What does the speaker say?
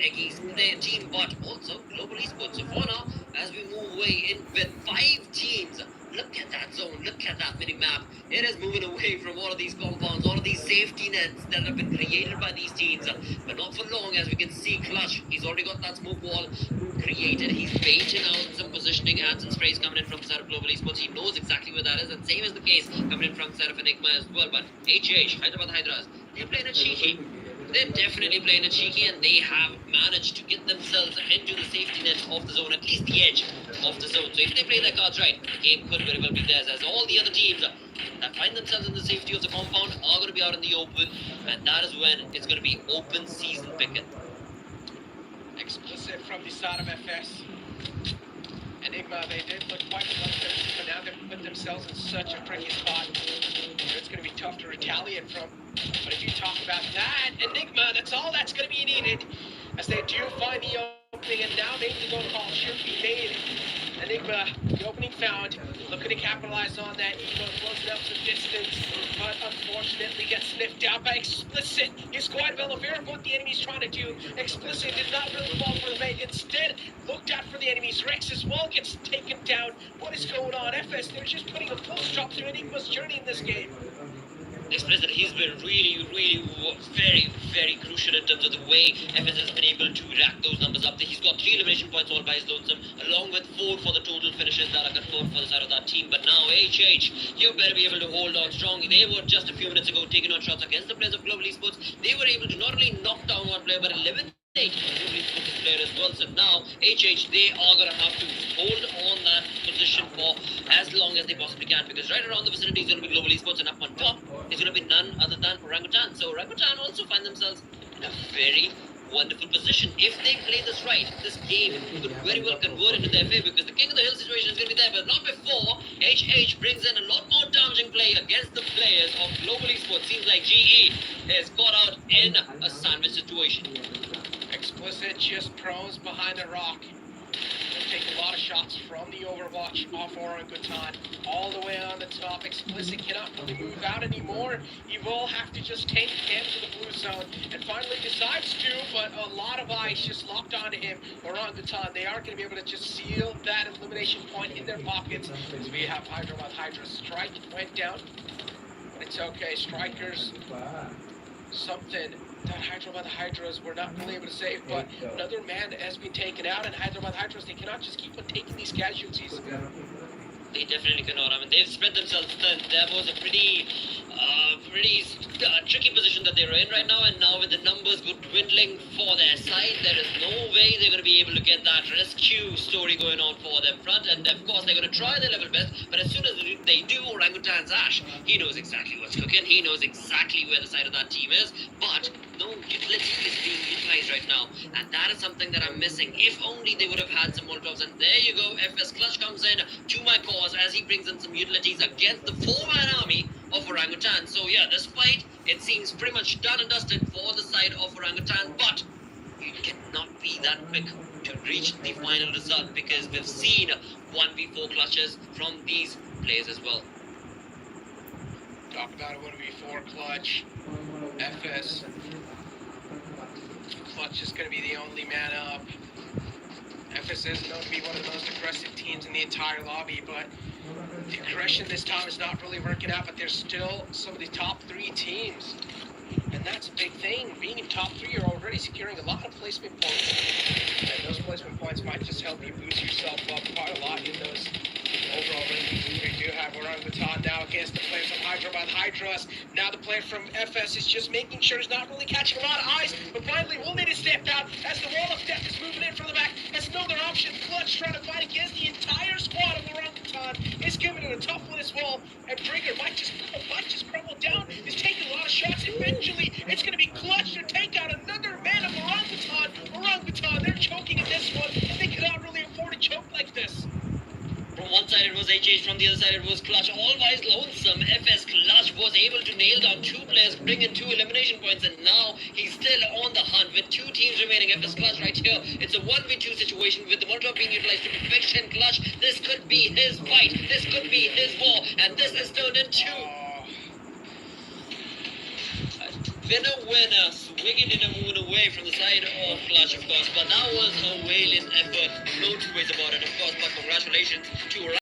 against their team, but also global esports. So for now, as we move away in with 5 teams, look at that zone, look at that mini map. It is moving away from all of these compounds, all of these safety nets that have been created by these teams. But not for long, as we can see, Clutch, he's already got that smoke wall created. He's baiting out some positioning and some sprays coming in from the side of global esports. He knows exactly where that is, and same is the case coming in from the side of Enigma as well. But HH, Hyderabad Hydras, they're playing it cheeky. They're definitely playing it cheeky, and they have managed to get themselves into the safety net of the zone, at least the edge of the zone. So if they play their cards right, the game could very well be theirs, as all the other teams that find themselves in the safety of the compound are going to be out in the open, and that is when it's going to be open season picking. Explicit from the side of FS. Enigma, they did look quite bloodthirsty, but now they've put themselves in such a tricky spot. It's going to be tough to retaliate from. But if you talk about that, Enigma, that's all that's going to be needed. As they do find the opening, and now maybe the goal call should be made. Enigma, the opening found, looking to capitalize on that. Evo closing up some distance, but unfortunately gets sniffed out by Explicit. He's quite well aware of what the enemy's trying to do. Explicit did not really fall for the bait. Instead, looked out for the enemies. Rex as well gets taken down. What is going on? FS, they're just putting a full stop to Enigma's journey in this game. Explicit, he's been really very crucial in terms of the way FS has been able to rack those numbers up. He's got 3 elimination points all by his lonesome, along with 4 for the total finishes that are confirmed for the side of that team. But now HH, you better be able to hold on strong. They were just a few minutes ago taking on shots against the players of Global Esports. They were able to not only knock down one player, but eliminate player as well. So now HH, they are going to have to hold on that position for as long as they possibly can, because right around the vicinity is going to be Global Esports, and up on top is going to be none other than Orangutan. So Orangutan also find themselves in a very wonderful position. If they play this right, this game could very well convert into their favor, because the King of the Hill situation is going to be there, but not before HH brings in a lot more damaging play against the players of Global Esports. Seems like GE is caught out in a sandwich situation. Explicit just pros behind the rock. They'll take a lot of shots from the Overwatch off Orangutan all the way on the top. Explicit cannot really move out anymore. You will have to just tank him to the blue zone, and finally decides to, but a lot of eyes just locked onto him. Orangutan, they aren't going to be able to just seal that elimination point in their pockets, as we have Hyderabad Hydra strike went down. But it's okay, Strikers, something that Hyderabad Hydras were not really able to save, but another man has been taken out, and Hyderabad Hydras, they cannot just keep on taking these casualties. They definitely cannot. I mean, they've spread themselves thin. That was a pretty tricky position that they're in right now, and now with the numbers dwindling for their side, there is no way they're going to be able to get that rescue story going on for them front, and of course they're going to try their level best, but as soon as they do, Orangutan's Ash, he knows exactly what's cooking, he knows exactly where the side of that team is, but no utility is being utilized right now, and that is something that I'm missing. If only they would have had some Molotovs, and there you go, FS Clutch comes in to my cause as he brings in some utilities against the 4-man army of Orangutan. So yeah, this fight, it seems pretty much done and dusted for the side of Orangutan, but you cannot be that quick to reach the final result, because we've seen 1v4 clutches from these players as well. Talk about a 1v4 clutch. FS. Clutch is going to be the only man up. FS is known to be one of the most aggressive teams in the entire lobby, but the aggression this time is not really working out, but there's still some of the top 3 teams. And that's a big thing. Being in top 3, you're already securing a lot of placement points. And those placement points might just help you boost yourself up quite a lot in those overall rankings. We do have Orangutan now against the player from Hyderabad Hydras. Now the player from FS is just making sure he's not really catching a lot of eyes, but finally will need to step out as the wall of death is moving in from the back. That's no other option. Clutch trying to fight against the entire squad of Orangutan. Is giving it a tough one as well, and Brigger might just crumble down. He's taking a lot of shots. Eventually, it's going to be Clutch to take out another man of Orangutan. Orangutan, they're choking in this one, and they cannot really afford to choke like this. From one side it was HH, from the other side it was Clutch. All by his lonesome, FS Clutch was able to nail down 2 players, bring in 2 elimination points, and now he's still on the hunt with 2 teams remaining. FS Clutch right here. It's a 1v2 situation with the Molotov being utilized to perfection. Clutch, this could be his fight. This could be his war, and this is turned into winner, swinging in a moon away from the side of Clash, of course. But that was a wailing effort, no two ways about it, of course. But congratulations to